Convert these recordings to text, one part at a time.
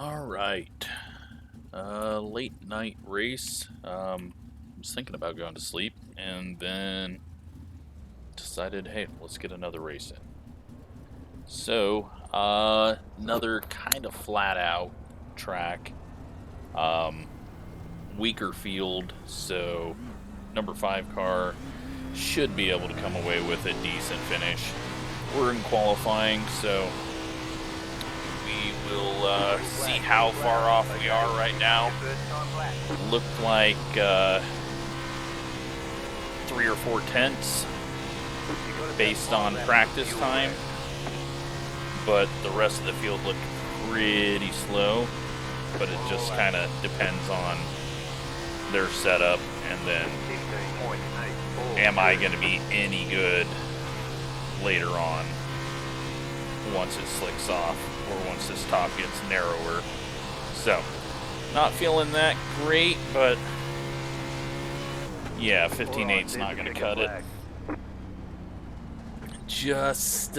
All right. Late night race. Was thinking about going to sleep and then decided, hey, let's get another race in. So, another kind of flat out track. Weaker field, so number 5 car should be able to come away with a decent finish. We're in qualifying, so we will see how far off we are right now. Looked like 3 or 4 tenths based on practice time, but the rest of the field looked pretty slow, but it just kind of depends on their setup, and then am I going to be any good later on once it slicks off or once this top gets narrower. So, not feeling that great, but yeah, 15.8's not going to cut it. Just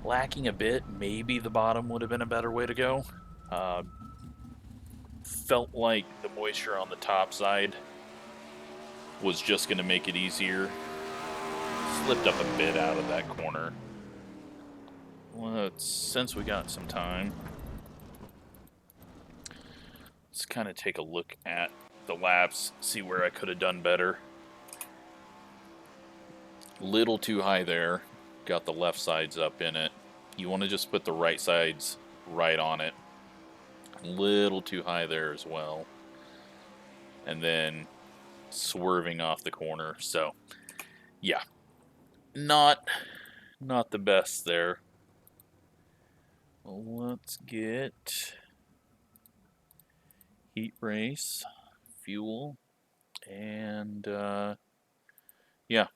lacking a bit. Maybe the bottom would have been a better way to go. Felt like the moisture on the top side was just going to make it easier. Slipped up a bit out of that corner. Since we got some time, let's kind of take a look at the laps, see where I could have done better. Little too high there. Got the left sides up in it. You want to just put the right sides right on it. Little too high there as well. And then swerving off the corner. So, yeah. Not the best there. Let's get heat race, fuel, and yeah,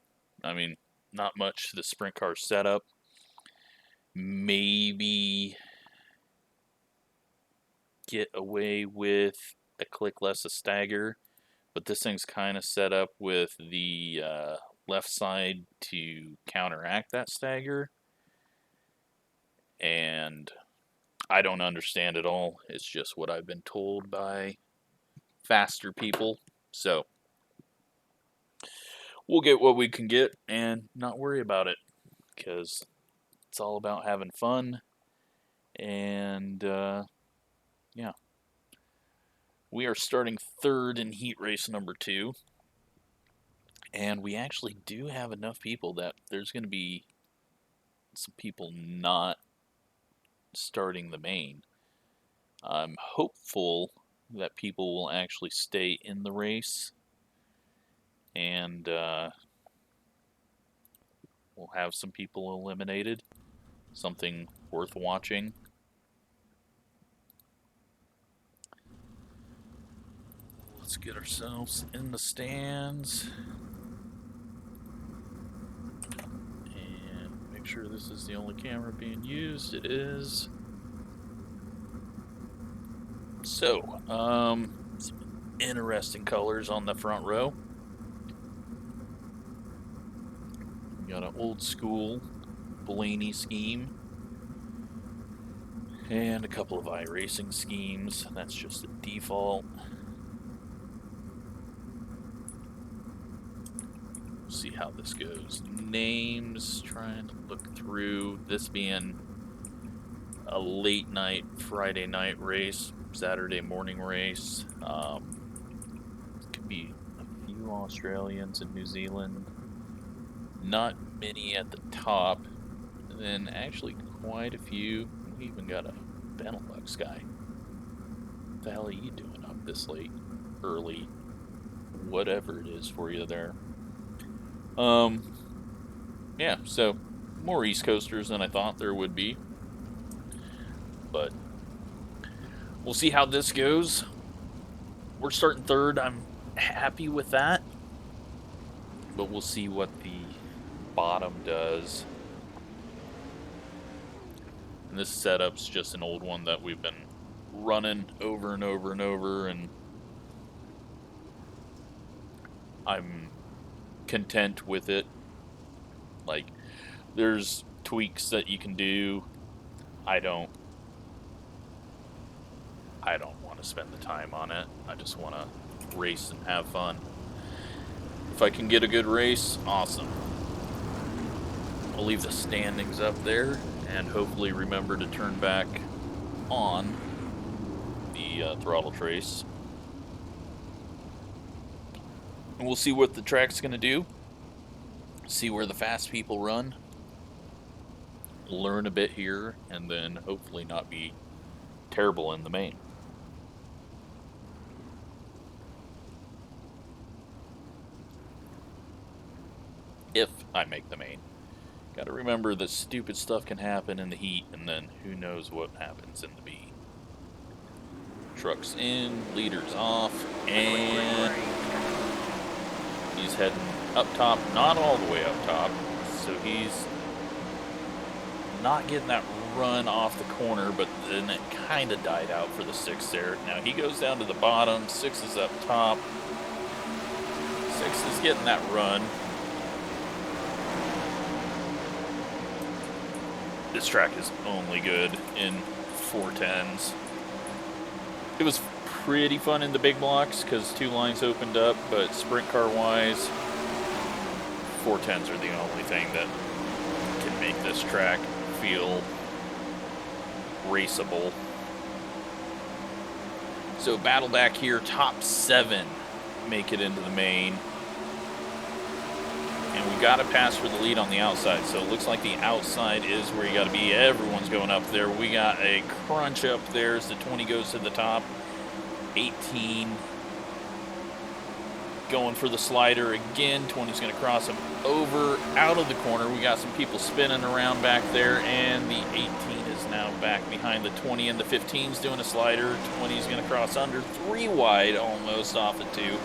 I mean, not much to the sprint car setup. Maybe get away with a click less of stagger, but this thing's kind of set up with the left side to counteract that stagger, and I don't understand it all. It's just what I've been told by faster people. So we'll get what we can get and not worry about it, because it's all about having fun. And yeah, we are starting third in heat race number 2, and we actually do have enough people that there's going to be some people not starting the main. I'm hopeful that people will actually stay in the race, and we'll have some people eliminated. Something worth watching. Let's get ourselves in the stands and make sure this is the only camera being used. It is. So, some interesting colors on the front row. We got an old school Blaney scheme and a couple of iRacing schemes. That's just the default. We'll see how this goes. Names, trying to look through. This being a late night Friday night race, Saturday morning race. Could be a few Australians and New Zealand. Not many at the top. And then actually quite a few. We even got a Benelux guy. What the hell are you doing up this late? Early? Whatever it is for you there. Yeah, so more East Coasters than I thought there would be. But we'll see how this goes. We're starting third. I'm happy with that. But we'll see what the bottom does. And this setup's just an old one that we've been running over and over and over, and I'm content with it. Like, there's tweaks that you can do. I don't I don't want to spend the time on it. I just want to race and have fun. If I can get a good race, awesome. I'll leave the standings up there and hopefully remember to turn back on the throttle trace. And we'll see what the track's going to do. See where the fast people run. Learn a bit here, and then hopefully not be terrible in the main. If I make the main. Gotta remember that stupid stuff can happen in the heat, and then who knows what happens in the B. Truck's in, leader's off, and he's heading up top, not all the way up top, so he's not getting that run off the corner, but then it kind of died out for the 6 there. Now he goes down to the bottom, 6 is up top, 6 is getting that run. This track is only good in 410s. It was pretty fun in the big blocks because 2 lines opened up, but sprint car wise, 410s are the only thing that can make this track feel raceable. So battle back here, top 7 make it into the main. And we got to pass for the lead on the outside. So it looks like the outside is where you got to be. Everyone's going up there. We got a crunch up there as the 20 goes to the top. 18 going for the slider again. 20's going to cross him over out of the corner. We got some people spinning around back there, and the 18 is now back behind the 20, and the 15's doing a slider. 20's going to cross under 3 wide almost off the 2.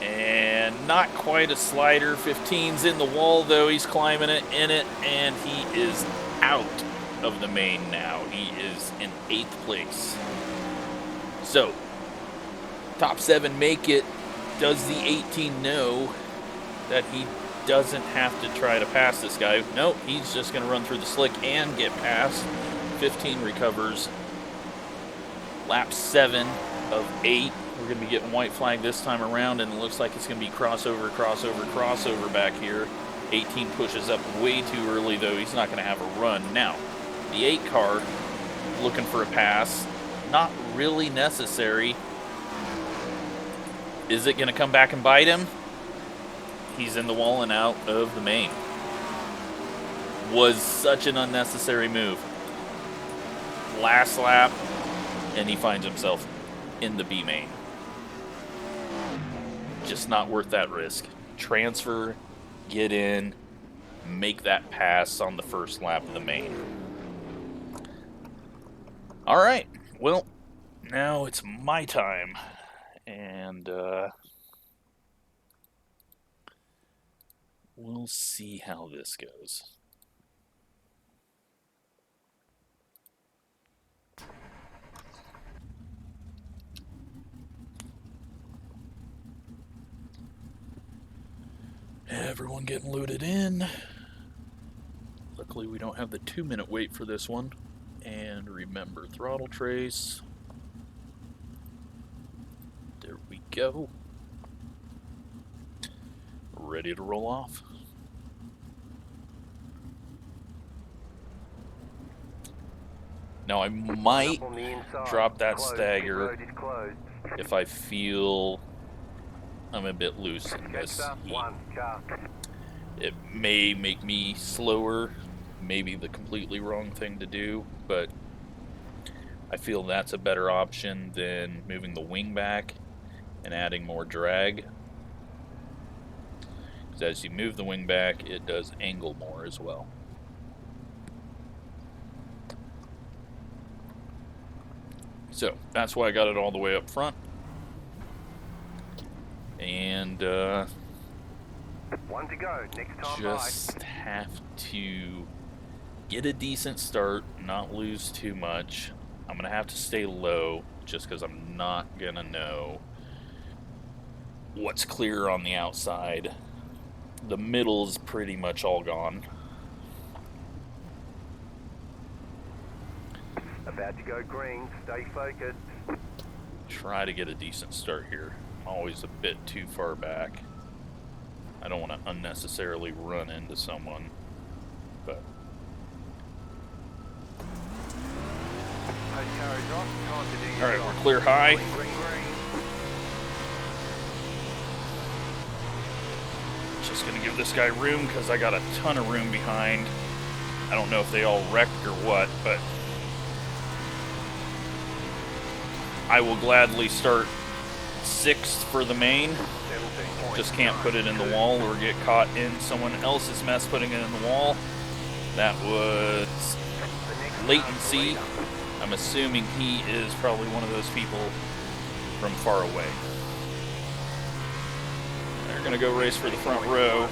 And not quite a slider. 15's in the wall, though. He's climbing it, in it, and he is out of the main now. He is in 8th place. So, top 7 make it. Does the 18 know that he doesn't have to try to pass this guy? Nope, he's just going to run through the slick and get past. 15 recovers. Lap 7 of 8. We're going to be getting white flag this time around, and it looks like it's going to be crossover, crossover, crossover back here. 18 pushes up way too early, though. He's not going to have a run. Now, the 8 car looking for a pass. Not really necessary. Is it going to come back and bite him? He's in the wall and out of the main. Was such an unnecessary move. Last lap, and he finds himself in the B main. Just not worth that risk. Transfer, get in, make that pass on the first lap of the main. All right, well, now it's my time, and we'll see how this goes. Everyone getting loaded in. Luckily we don't have the 2-minute wait for this one. And remember, throttle trace. There we go. Ready to roll off. Now I might drop that stagger if I feel I'm a bit loose in this heat. It may make me slower, maybe the completely wrong thing to do, but I feel that's a better option than moving the wing back and adding more drag. Because as you move the wing back, it does angle more as well. So that's why I got it all the way up front. And one to go. Next time just have to get a decent start, not lose too much. I'm gonna have to stay low just because I'm not gonna know what's clear on the outside. The middle is pretty much all gone. About to go green, stay focused. Try to get a decent start here. I'm always a bit too far back. I don't want to unnecessarily run into someone, but... Alright, we're clear high. Green, green, green. Just gonna give this guy room because I got a ton of room behind. I don't know if they all wrecked or what, but I will gladly start 6th for the main. Just can't put it in the wall or get caught in someone else's mess putting it in the wall. That was latency. I'm assuming he is probably one of those people from far away. They're gonna go race for the front row.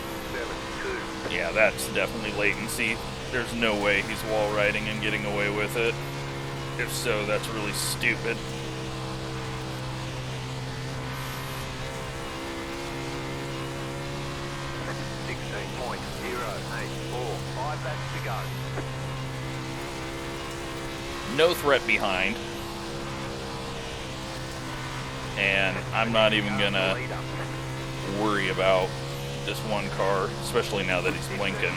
Yeah, that's definitely latency. There's no way he's wall riding and getting away with it. If so, that's really stupid. No threat behind. And I'm not even gonna worry about this one car, especially now that he's blinking.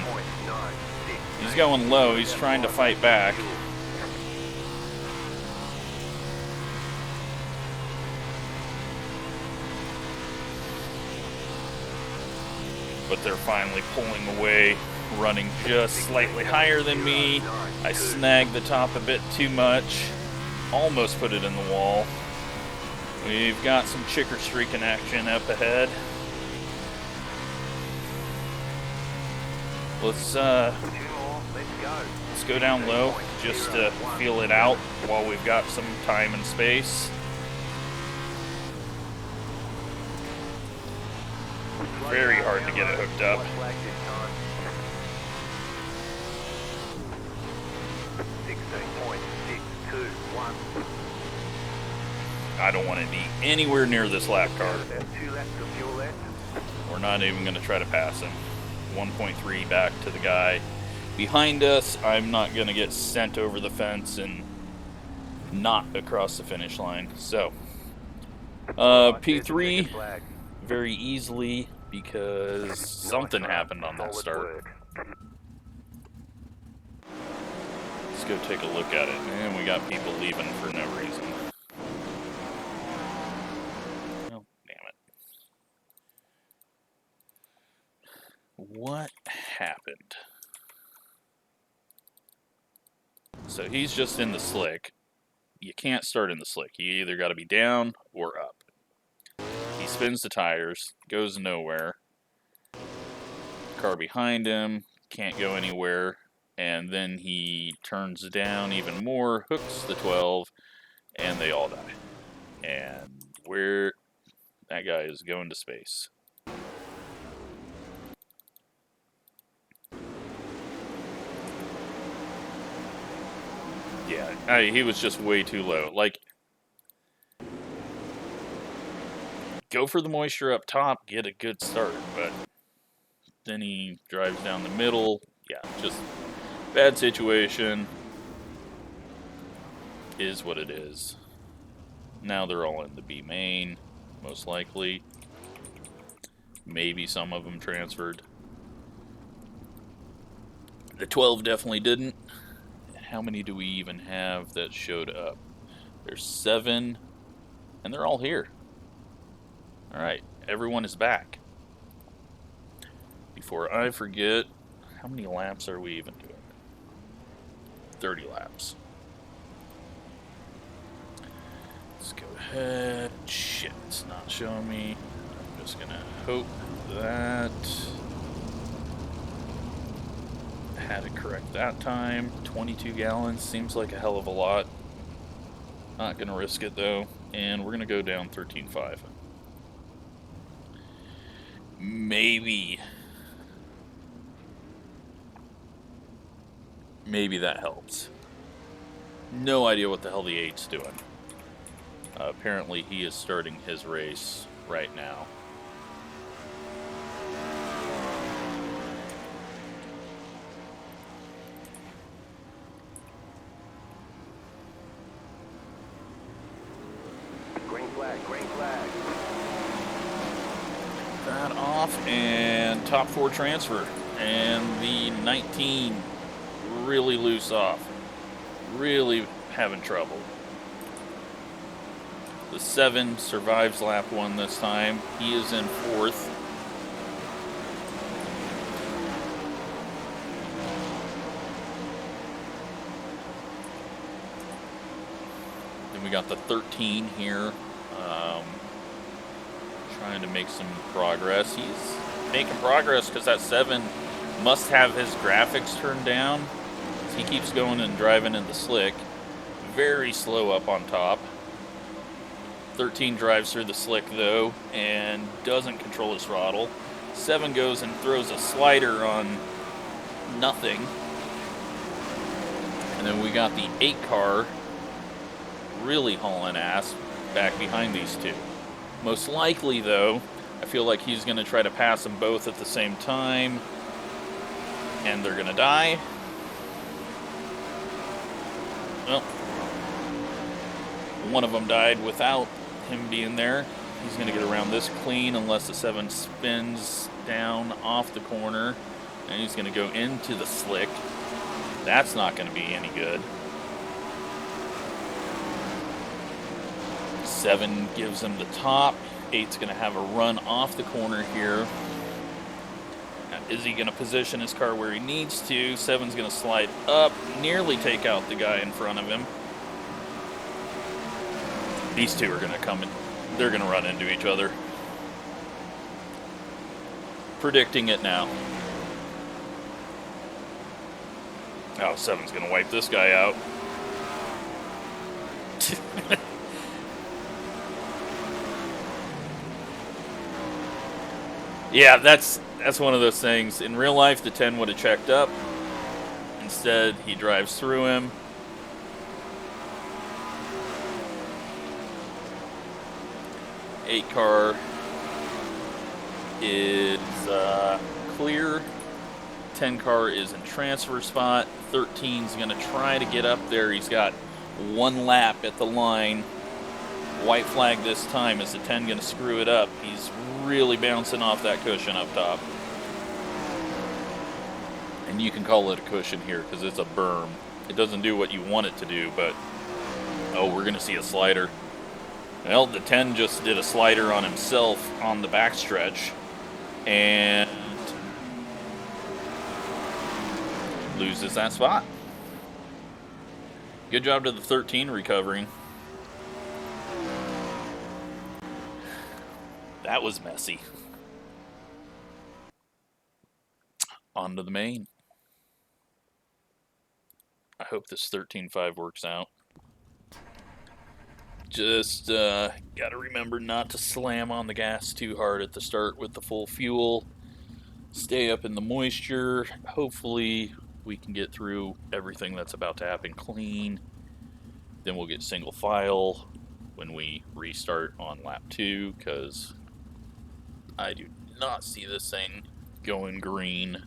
He's going low, he's trying to fight back. But they're finally pulling away, running just slightly higher than me. I snagged the top a bit too much. Almost put it in the wall. We've got some chicker streaking action up ahead. Let's go down low just to feel it out while we've got some time and space. Very hard to get it hooked up. I don't want to be anywhere near this lap car. We're not even going to try to pass him. 1.3 back to the guy behind us. I'm not going to get sent over the fence and not across the finish line. So, P3 very easily because something happened on that start. Let's go take a look at it. And we got people leaving for no reason. Oh, damn it. What happened? So he's just in the slick. You can't start in the slick. You either got to be down or up. He spins the tires, goes nowhere. Car behind him can't go anywhere. And then he turns down even more, hooks the 12, and they all die. And that guy is going to space. Yeah, he was just way too low. Like, go for the moisture up top, get a good start, but then he drives down the middle. Yeah, just bad situation. Is what it is. Now they're all in the B main, most likely. Maybe some of them transferred. The 12 definitely didn't. How many do we even have that showed up? There's 7, and they're all here. Alright, everyone is back. Before I forget, how many laps are we even doing? 30 laps. Let's go ahead. Shit, it's not showing me. I'm just gonna hope that had it correct that time. 22 gallons seems like a hell of a lot. Not gonna risk it though, and we're gonna go down 13.5. Maybe that helps. No idea what the hell the 8's doing. Apparently he is starting his race right now. green flag. That off, and top 4 transfer. And the 19 really loose off. Really having trouble. The 7 survives lap 1 this time. He is in 4th. Then we got the 13 here. Trying to make some progress. He's making progress because that 7 must have his graphics turned down. He keeps going and driving in the slick. Very slow up on top. 13 drives through the slick though and doesn't control his throttle. 7 goes and throws a slider on nothing. And then we got the 8 car really hauling ass back behind these 2. Most likely though, I feel like he's going to try to pass them both at the same time. And they're going to die. Well, one of them died without him being there. He's going to get around this clean unless the 7 spins down off the corner. And he's going to go into the slick. That's not going to be any good. 7 gives him the top. 8's going to have a run off the corner here. Now, is he going to position his car where he needs to? 7's going to slide up, nearly take out the guy in front of him. These 2 are going to come in. They're going to run into each other. Predicting it now. Oh, 7's going to wipe this guy out. Yeah, that's one of those things. In real life, the 10 would have checked up. Instead, he drives through him. Eight car is clear. 10 car is in transfer spot. 13's going to try to get up there. He's got 1 lap at the line. White flag this time. Is the 10 going to screw it up? He's really bouncing off that cushion up top. And you can call it a cushion here because it's a berm. It doesn't do what you want it to do, but oh, we're going to see a slider. Well, the 10 just did a slider on himself on the backstretch and loses that spot. Good job to the 13 recovering. That was messy. On to the main. I hope this 13.5 works out. Just gotta remember not to slam on the gas too hard at the start with the full fuel. Stay up in the moisture. Hopefully we can get through everything that's about to happen clean. Then we'll get single file when we restart on lap 2, because I do not see this thing going green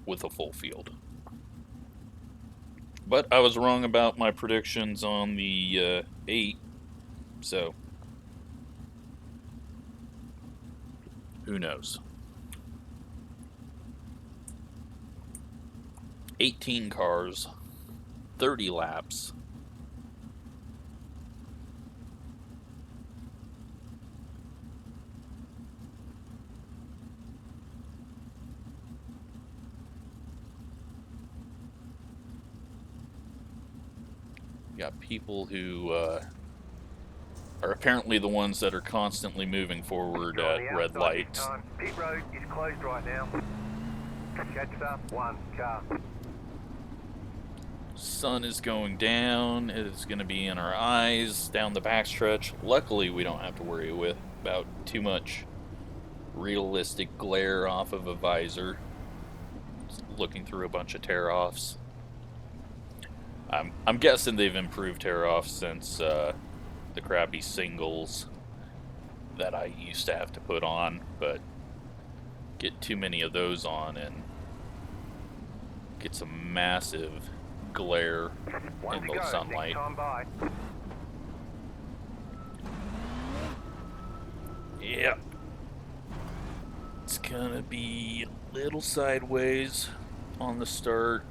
with a full field. But I was wrong about my predictions on the 8, so who knows. 18 cars, 30 laps. Got people who are apparently the ones that are constantly moving forward at red lights. Pit road is closed right now. Catch up 1 car. Sun is going down. It is going to be in our eyes down the backstretch. Luckily, we don't have to worry about too much realistic glare off of a visor. Just looking through a bunch of tear-offs. I'm guessing they've improved tear-offs since the crappy singles that I used to have to put on, but get too many of those on and get some massive glare in the sunlight. Yeah. It's gonna be a little sideways on the start.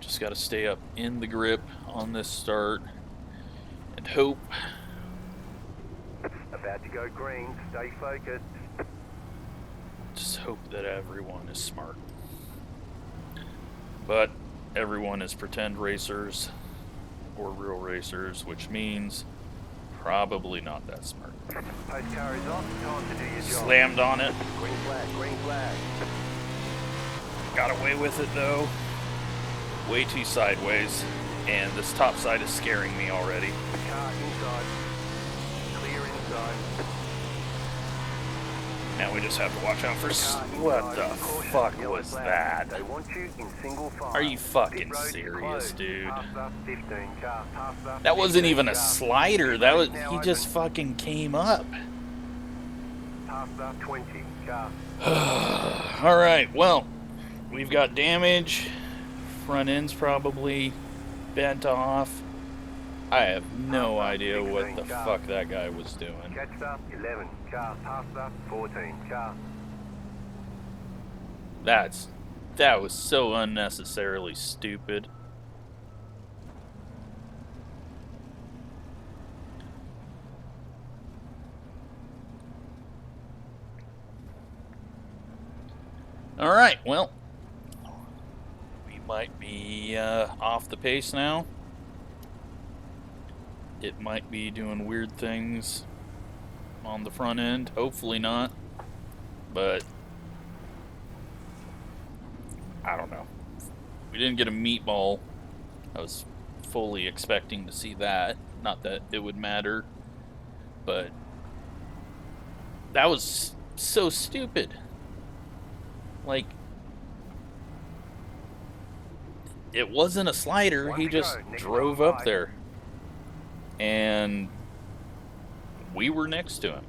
Just gotta stay up in the grip on this start and hope. About to go green, stay focused. Just hope that everyone is smart. But everyone is pretend racers or real racers, which means probably not that smart. Post car is off, time to do your job. Slammed on it. Green flag, green flag. Got away with it though. Way too sideways. And this top side is scaring me already. Car inside. Clear inside. Now we just have to watch out for... What the fuck was that? They want you in single file. Are you fucking serious, dude? That wasn't even a slider. That was... He just fucking came up. Alright, well, we've got damage. Front end's probably bent off. I have no idea what the fuck that guy was doing. Catched up, 11, car, passed up, 14, car. That was so unnecessarily stupid. Alright, well, we might be off the pace now. It might be doing weird things on the front end. Hopefully not. But I don't know. We didn't get a meatball. I was fully expecting to see that. Not that it would matter. But that was so stupid. Like, it wasn't a slider. He just drove up there. And we were next to him.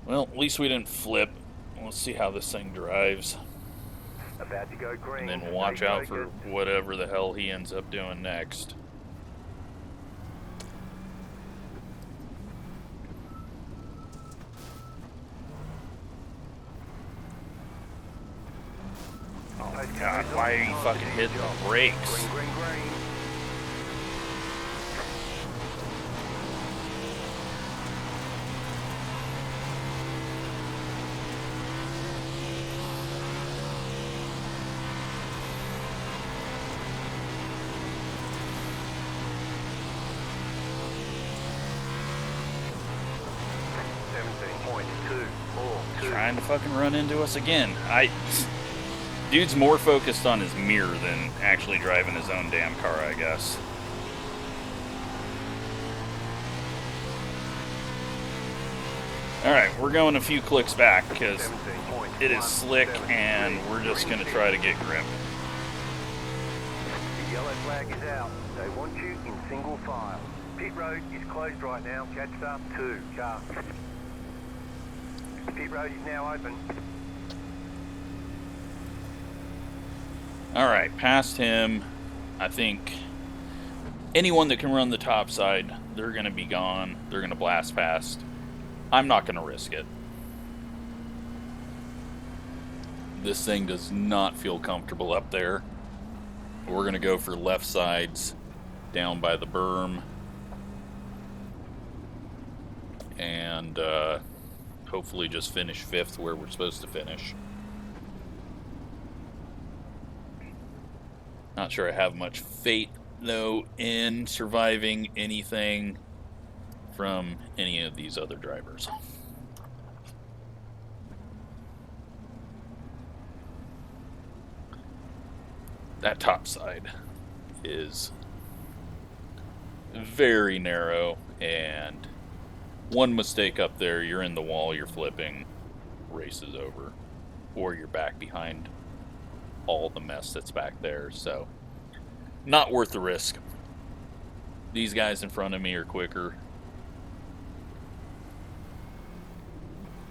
Well, at least we didn't flip. Let's see how this thing drives. About to go green. And then watch out for whatever the hell he ends up doing next. Oh God, why are you fucking hitting the brakes? Green, green, green. Trying to fucking run into us again. Dude's more focused on his mirror than actually driving his own damn car, I guess. Alright, we're going a few clicks back because it is slick and we're just going to try to get grip. The yellow flag is out. They want you in single file. Pit road is closed right now. Catched up, 2, car. Pit road is now open. Alright, past him. I think anyone that can run the top side, they're going to be gone. They're going to blast past. I'm not going to risk it. This thing does not feel comfortable up there. We're going to go for left sides down by the berm. And hopefully just finish 5th where we're supposed to finish. Not sure I have much faith, though, in surviving anything from any of these other drivers. That top side is very narrow, and one mistake up there, you're in the wall, you're flipping, race is over, or you're back behind all the mess that's back there. So not worth the risk. These guys in front of me are quicker.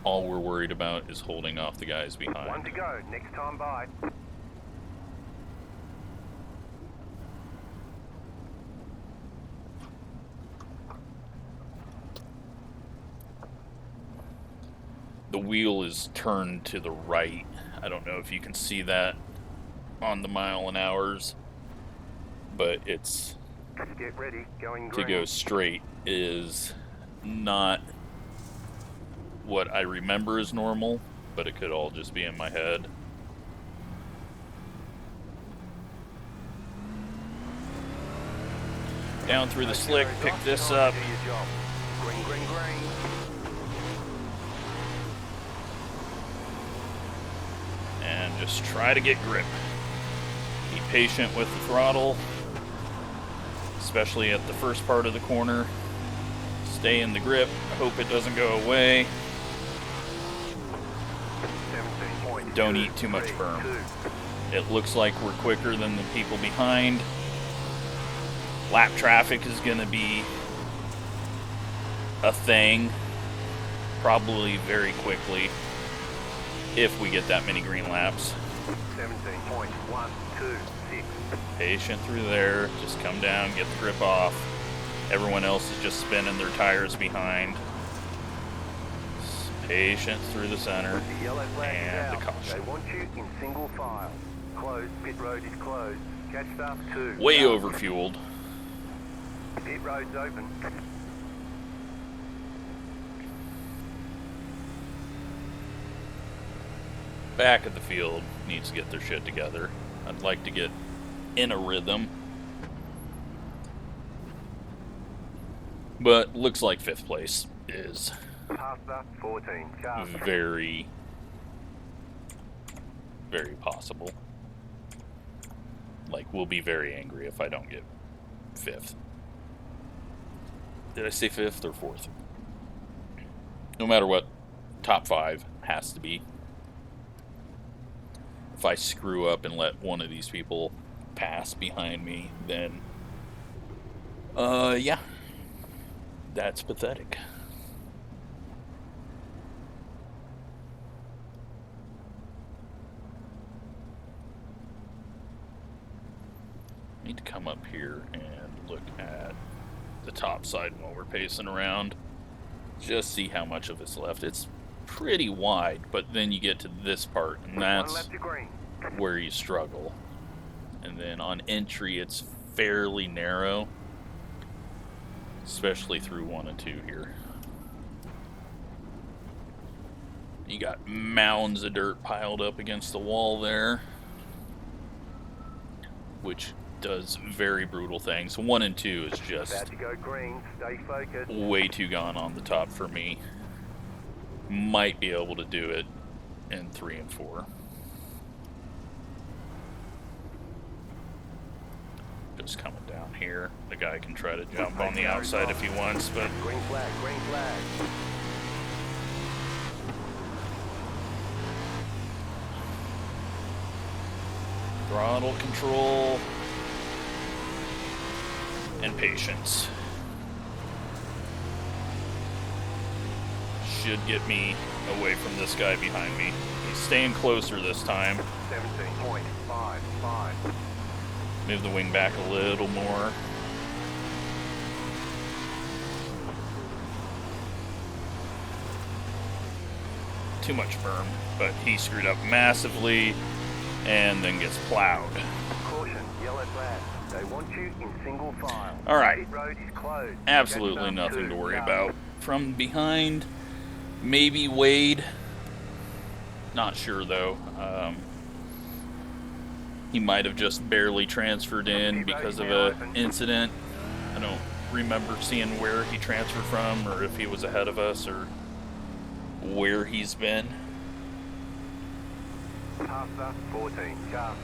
All we're worried about is holding off the guys behind. 1 to go, next time by. The wheel is turned to the right. I don't know if you can see that on the mile and hours, but it's Get ready, going to green. go straight is not what I remember as normal, but it could all just be in my head. Down through the slick, pick this up. Green, green, green. And just try to get grip. Be patient with the throttle, especially at the first part of the corner. Stay in the grip. Hope it doesn't go away. Don't eat too much berm. It looks like we're quicker than the people behind. Lap traffic is going to be a thing, probably very quickly, if we get that many green laps. 17.126. Patient through there, just come down, get the grip off. Everyone else is just spinning their tires behind. Patient through the center, The yellow flag is and the out. caution. They want you in single file. Closed, pit road is closed. Catch stop 2. Way Go. overfueled. Pit road's open. Back of the field needs to get their shit together. I'd like to get in a rhythm. But looks like 5th place is Pasta 14. Car. very, very possible. Like, we'll be very angry if I don't get 5th. Did I say 5th or 4th? No matter what, top 5 has to be. If I screw up and let one of these people pass behind me, then, yeah, that's pathetic. Need to come up here and look at the top side while we're pacing around. Just see how much of it's left. It's pretty wide, but then you get to this part, and 1 that's left to green. where you struggle. And then on entry, it's fairly narrow, especially through 1 and 2 here. You got mounds of dirt piled up against the wall there, which does very brutal things. 1 and 2 is just About to go green. Stay focused. way too gone on the top for me. Might be able to do it in 3 and 4. Just coming down here. The guy can try to jump on the outside if he wants, but Green flag, green flag. throttle control and patience should get me away from this guy behind me. He's staying closer this time. 17.55. Move the wing back a little more. Too much berm, but he screwed up massively and then gets plowed. Caution, yellow flag. They want you in single file. All right. Pit road is closed. Absolutely Catch nothing up to worry Go. about. From behind, maybe Wade. Not sure though. He might have just barely transferred in because of an incident. I don't remember seeing where he transferred from or if he was ahead of us or where he's been. Pasta 14. Car.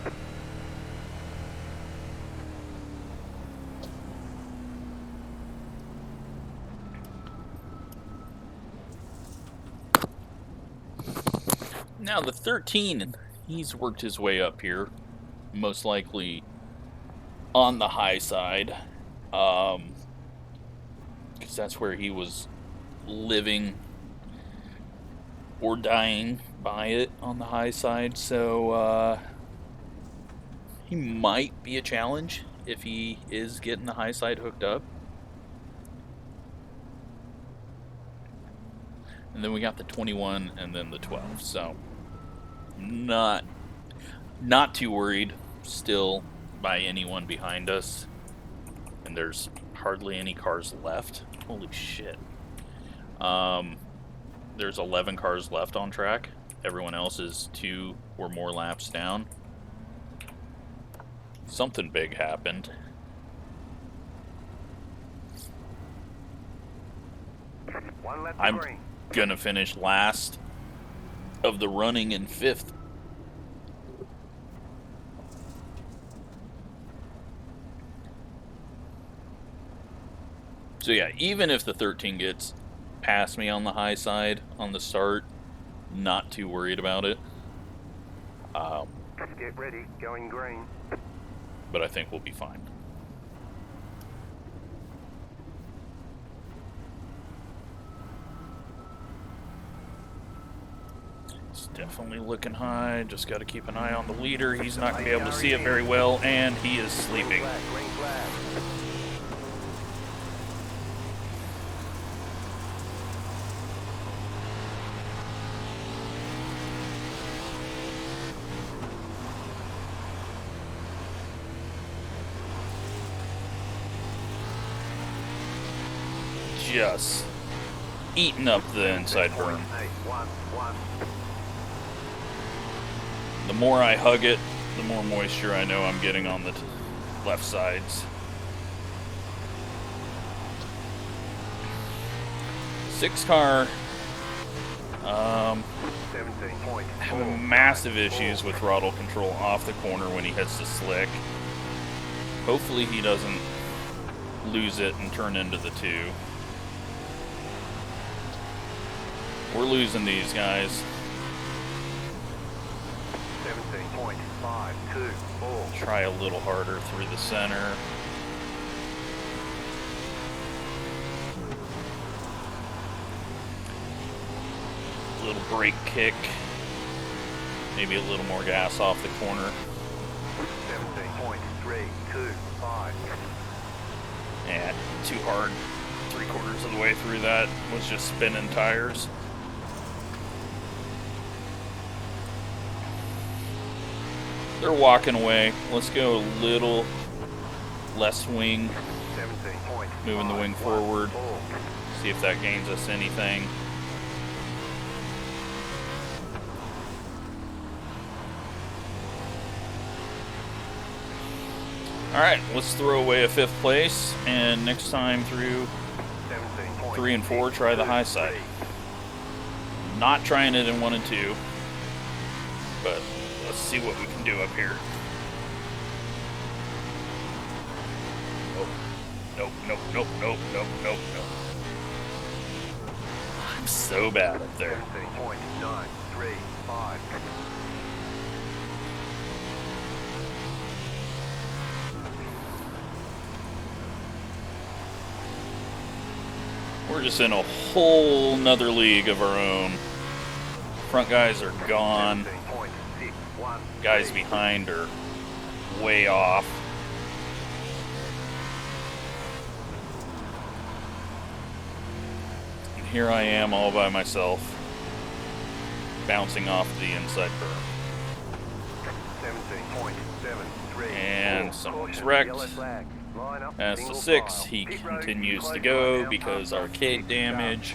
Now the 13, he's worked his way up here, most likely on the high side, because that's where he was living or dying by it on the high side, so he might be a challenge if he is getting the high side hooked up. And then we got the 21 and then the 12, so not too worried still by anyone behind us. And there's hardly any cars left. Holy shit. There's 11 cars left on track. Everyone else is 2 or more laps down. Something big happened. I'm gonna finish last of the running in 5th. So yeah, even if the 13 gets past me on the high side on the start, not too worried about it. Get ready, going green. But I think we'll be fine. It's definitely looking high. Just got to keep an eye on the leader. He's not going to be able to see it very well, and he is sleeping. Green flag. Just eating up the inside berm. The more I hug it, the more moisture I know I'm getting on the left sides. 6 car. Having massive issues with throttle control off the corner when he hits the slick. Hopefully he doesn't lose it and turn into the 2. We're losing these guys. 17.524. Try a little harder through the center. Little brake kick. Maybe a little more gas off the corner. 17.325. Yeah, too hard. 3/4 of the way through that was just spinning tires. They're walking away. Let's go a little less wing. Moving the wing forward. See if that gains us anything. Alright, let's throw away a 5th place, and next time through 3 and 4, try the high side. Not trying it in 1 and 2, but let's see what we can do up here. Nope, nope, nope, nope, nope, nope, nope. I'm so bad up there. 17.935. We're just in a whole nother league of our own. Front guys are gone. Guys behind are way off. And here I am all by myself, bouncing off the inside berm. 17.73. And someone's wrecked. That's the 6. He continues to go because arcade damage.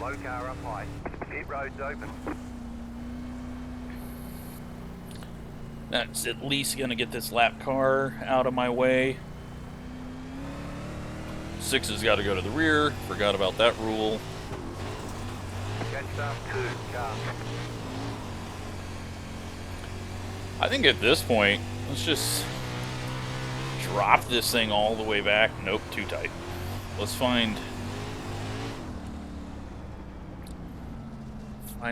Pit road's open. That's at least going to get this lap car out of my way. 6 has got to go to the rear. Forgot about that rule. I think at this point, let's just drop this thing all the way back. Nope, too tight. Let's find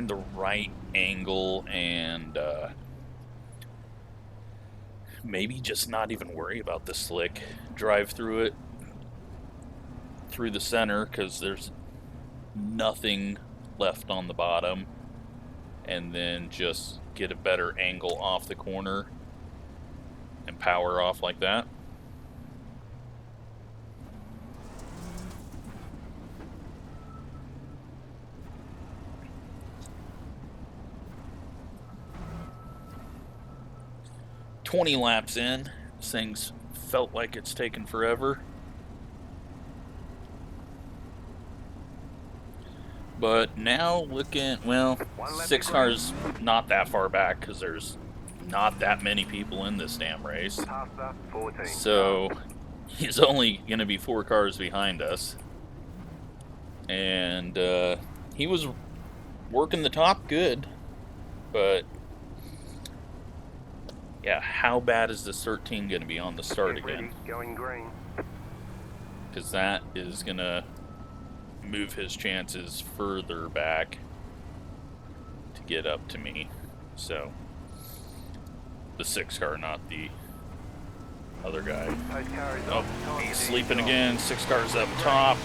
the right angle and maybe just not even worry about the slick. Drive through it, through the center, because there's nothing left on the bottom. and then just get a better angle off the corner and power off like that. "20 laps in, this thing's felt like it's taken forever. But now looking, well, 6 cars not that far back because there's not that many people in this damn race. So he's only going to be 4 cars behind us. And he was working the top good. But yeah, how bad is this 13 going to be on the start again? Going green. Because that is going to move his chances further back to get up to me. So the 6 car, not the other guy. Oh, he's sleeping again. 6 cars up top.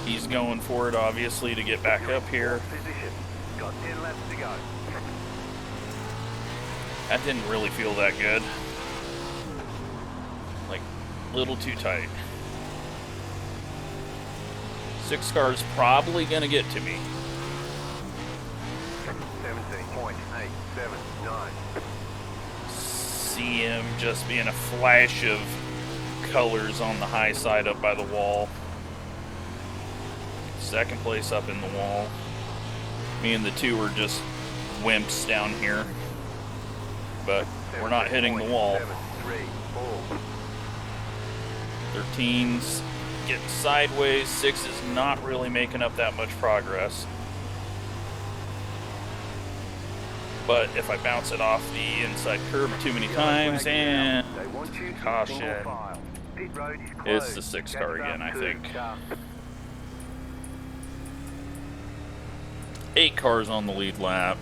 He's going for it, obviously, to get back up here. Got 10 laps to go. That didn't really feel that good. Like, a little too tight. 6 cars probably gonna get to me. 17.879. See him just being a flash of colors on the high side up by the wall. 2nd place up in the wall. Me and the 2 are just wimps down here. But we're not hitting the wall. 13's getting sideways. 6 is not really making up that much progress. But if I bounce it off the inside curb too many times, and caution, it's the 6 car again, I think. 8 cars on the lead lap.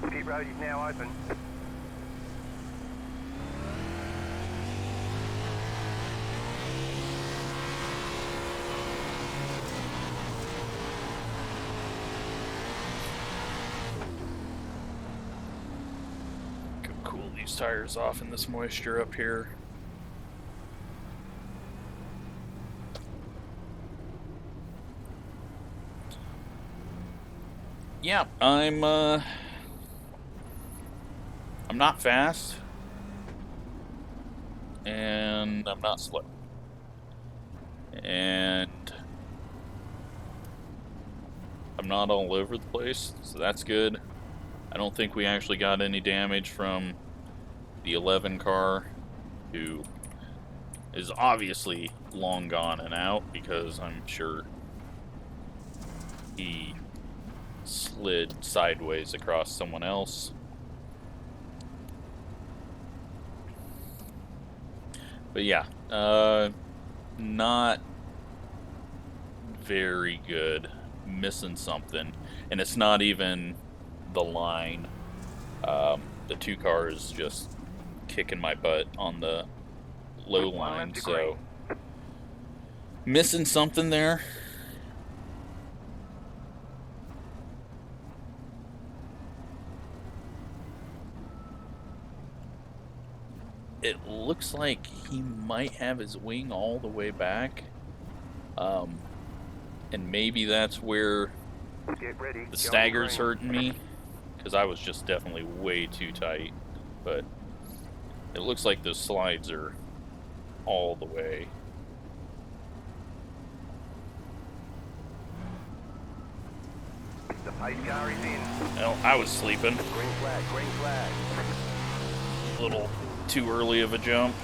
Pit road is now open. Cool these tires off in this moisture up here. Yeah, I'm not fast, and I'm not slow, and I'm not all over the place, so that's good. I don't think we actually got any damage from the 11 car, who is obviously long gone and out, because I'm sure he slid sideways across someone else. But yeah, not very good. Missing something. And it's not even the line. The 2 cars just kicking my butt on the low line, so missing something there. It looks like he might have his wing all the way back. And maybe that's where the stagger's hurting me, because I was just definitely way too tight. But it looks like those slides are all the way. The pace car is in. Well, I was sleeping. Green flag, green flag. A little too early of a jump.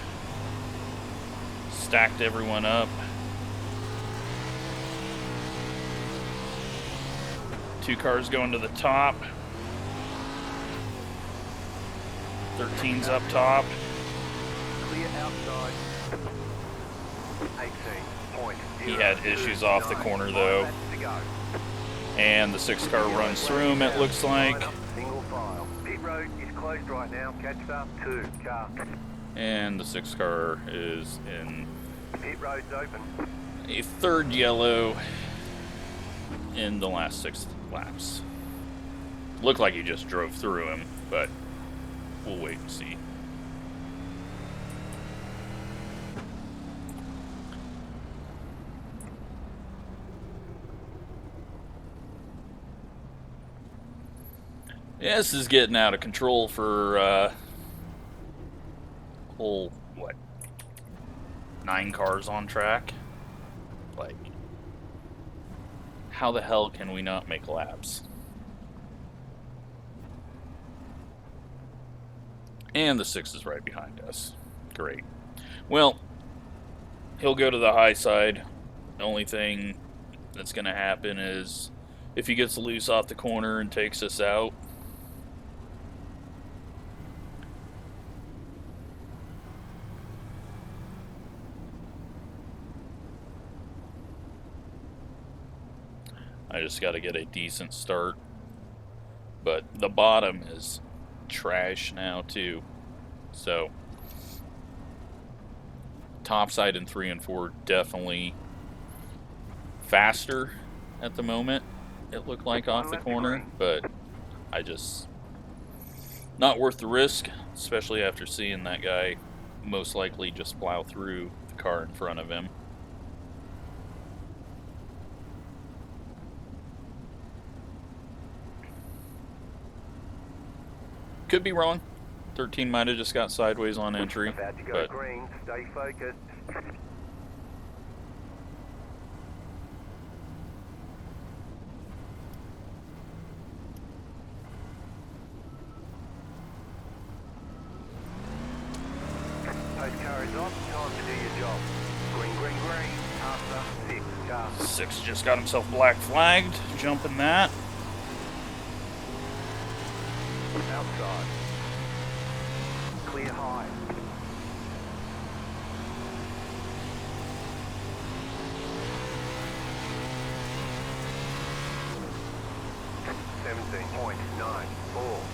Stacked everyone up. 2 cars going to the top. 13's up top. Clear outside. 18.0. He had issues off the corner though. And the 6 car runs through him, it looks like. Single file. Pit road is closed right now. Catch up 2 car. And the 6 car is in Pit road's open. a 3rd yellow. in the last 6 laps. Looked like he just drove through him, but we'll wait and see. Yeah, this is getting out of control for whole, what, 9 cars on track? Like, how the hell can we not make laps? And the 6 is right behind us. Great. Well, he'll go to the high side. The only thing that's going to happen is if he gets loose off the corner and takes us out, I just got to get a decent start. But the bottom is trash now too. So topside in 3 and 4 definitely faster at the moment. It looked like off the corner, but I just not worth the risk, especially after seeing that guy most likely just plow through the car in front of him. Could be wrong. 13 might have just got sideways on entry, About to go but green. Stay focused. Post car is off. Time to do your job. Green, green, green. After 6 cars. 6 just got himself black flagged, jumping that. Outside. Clear high.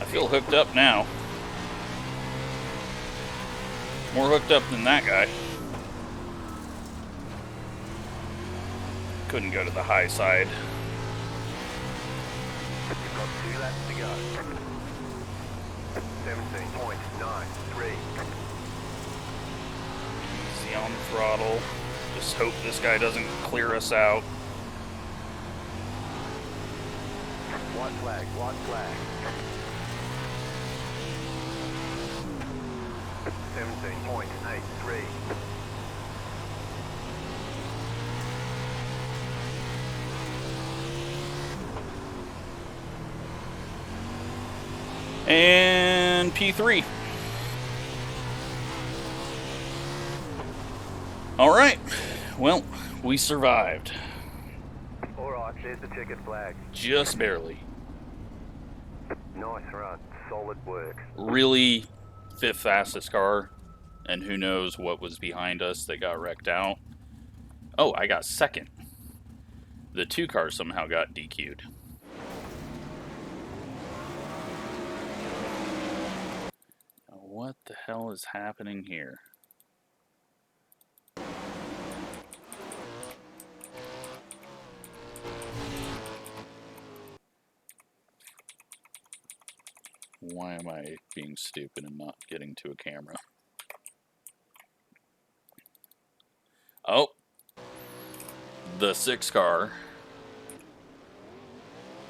I feel hooked up now. More hooked up than that guy. Couldn't go to the high side. You've got 2 laps to go. 17.93. Easy on the throttle. Just hope this guy doesn't clear us out. White flag, white flag. 17.83. And P3. All right. Well, we survived. All right, there's the ticket flag. Just barely. Nice run. Solid work. Really 5th fastest car. And who knows what was behind us that got wrecked out. Oh, I got 2nd. The 2 cars somehow got DQ'd. What the hell is happening here? Why am I being stupid and not getting to a camera? Oh, the 6 car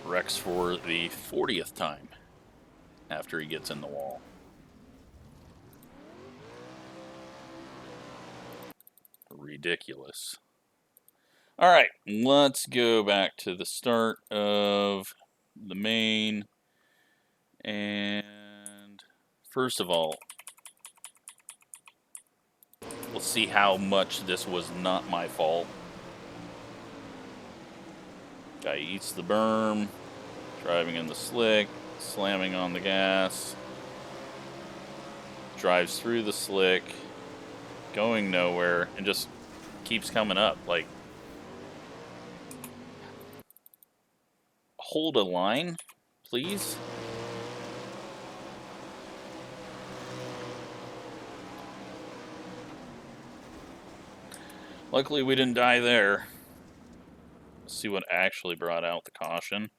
wrecks for the 40th time after he gets in the wall. Ridiculous. All right, let's go back to the start of the main. And first of all, let's see how much this was not my fault. Guy eats the berm, driving in the slick, slamming on the gas, drives through the slick, going nowhere, and just keeps coming up. Like, hold a line, please. Luckily we didn't die there. Let's see what actually brought out the caution.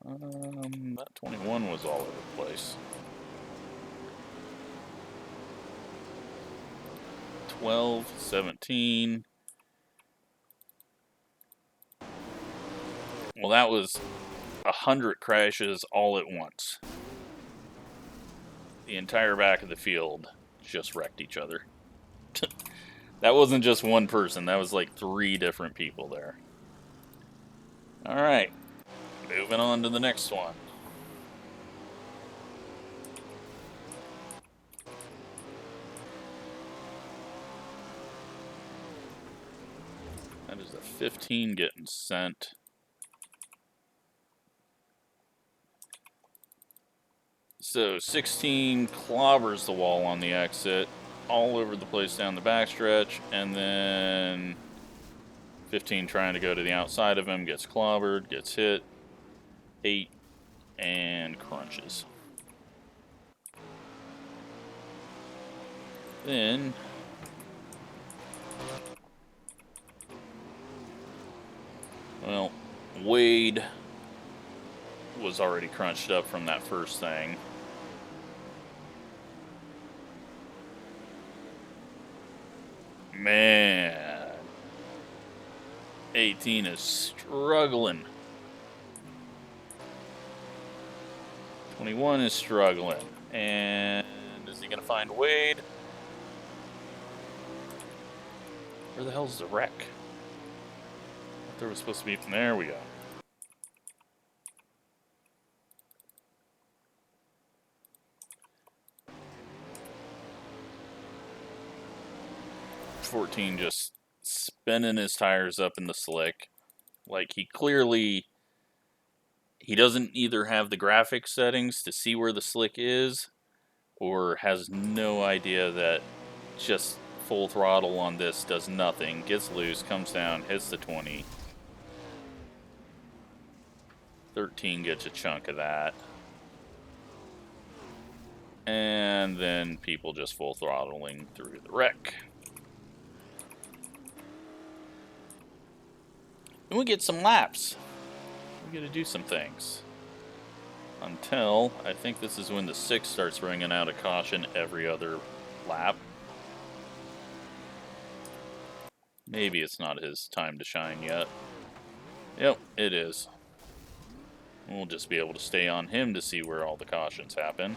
That 21 was all over the place. 12, 17. Well, that was 100 crashes all at once. The entire back of the field just wrecked each other. That wasn't just one person, that was like 3 different people there. Alright, moving on to the next one. That is a 15 getting sent. So 16 clobbers the wall on the exit, all over the place down the backstretch, and then 15 trying to go to the outside of him, gets clobbered, gets hit, 8, and crunches. Then well, Wade was already crunched up from that first thing. Man, 18 is struggling. 21 is struggling. And is he going to find Wade? Where the hell's the wreck? There was supposed to be. There we go. .14 just spinning his tires up in the slick. Like he doesn't either have the graphics settings to see where the slick is, or has no idea that just full throttle on this does nothing. Gets loose, comes down, hits the 20. 13 gets a chunk of that. And then people just full throttling through the wreck. And we get some laps. We get to do some things. Until, I think this is when the 6 starts ringing out a caution every other lap. Maybe it's not his time to shine yet. Yep, it is. We'll just be able to stay on him to see where all the cautions happen.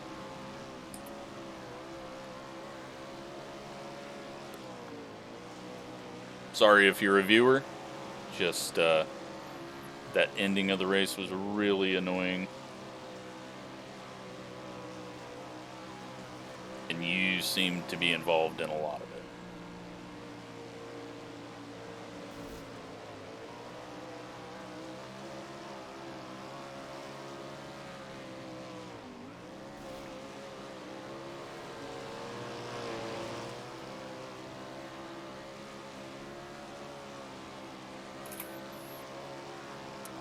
Sorry if you're a viewer. Just, that ending of the race was really annoying. And you seem to be involved in a lot of it.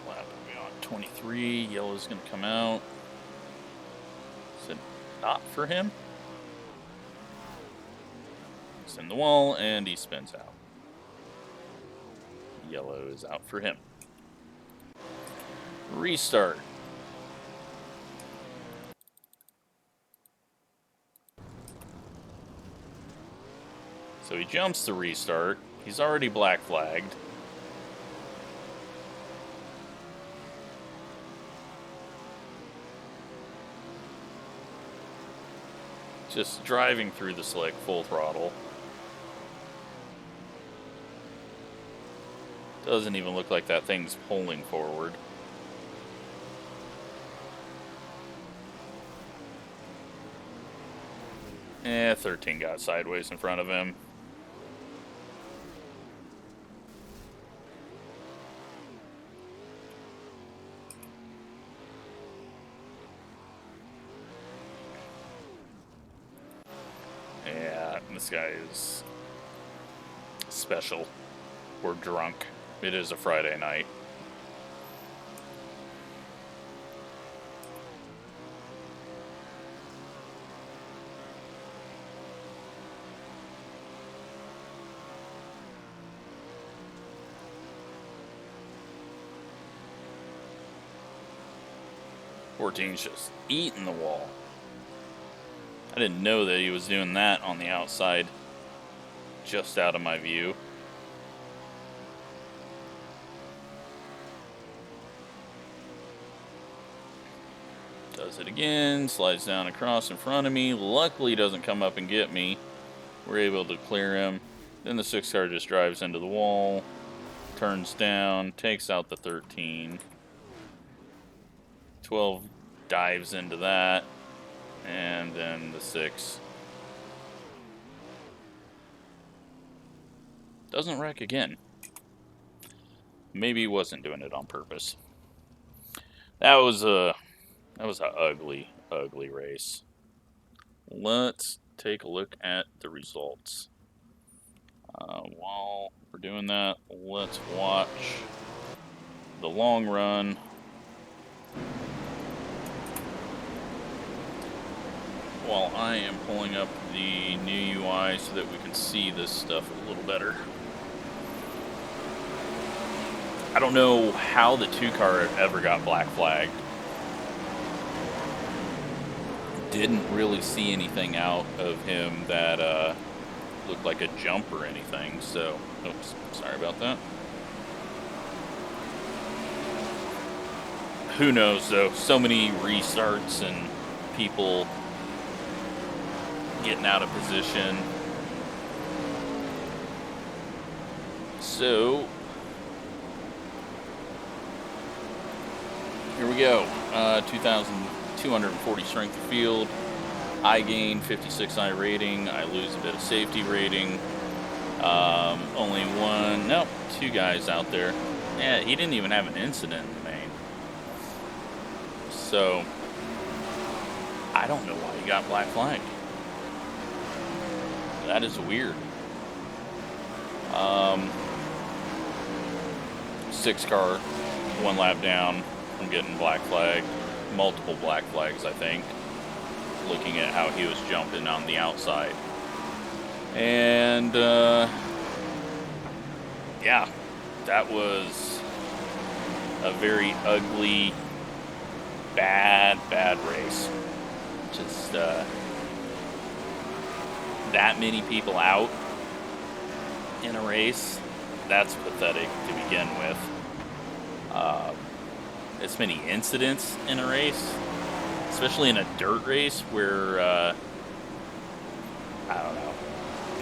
Lap will be on 23. Yellow's going to come out. Is it not for him? It's in the wall, and he spins out. Yellow is out for him. Restart. So he jumps to restart. He's already black flagged. Just driving through the slick, full throttle. Doesn't even look like that thing's pulling forward. Eh, 13 got sideways in front of him. Yeah, this guy is special. Or drunk. It is a Friday night. 14's just eating the wall. I didn't know that he was doing that on the outside, just out of my view. Does it again, slides down across in front of me. Luckily doesn't come up and get me. We're able to clear him. Then the 6 car just drives into the wall, turns down, takes out the 13. 12 dives into that, and then the 6 doesn't wreck again. Maybe he wasn't doing it on purpose. That was an ugly, ugly race. Let's take a look at the results. While we're doing that, let's watch the long run. While I am pulling up the new UI so that we can see this stuff a little better. I don't know how the 2 car ever got black flagged. Didn't really see anything out of him that looked like a jump or anything, so, oops, sorry about that. Who knows, though, so many restarts and people getting out of position. So, here we go. 2,240 strength of field. I gain 56 iRating. I lose a bit of safety rating. Only 2 guys out there. Yeah, he didn't even have an incident in the main. So, I don't know why he got black flagged. That is weird. 6 car, 1 lap down. I'm getting black flagged. Multiple black flags, I think. Looking at how he was jumping on the outside. And, yeah, that was a very ugly, bad race. Just, that many people out in a race, that's pathetic to begin with. This many incidents in a race, especially in a dirt race where, I don't know,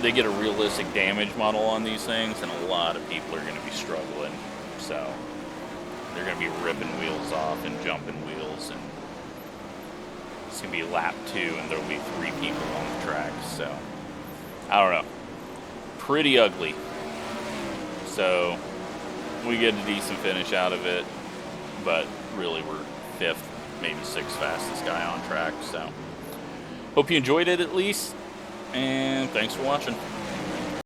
they get a realistic damage model on these things, and a lot of people are going to be struggling. So they're going to be ripping wheels off and jumping wheels, and it's going to be lap 2, and there'll be 3 people on the track. So I don't know, pretty ugly. So we get a decent finish out of it, but really we're 5th, maybe 6th fastest guy on track. So hope you enjoyed it at least, and thanks for watching.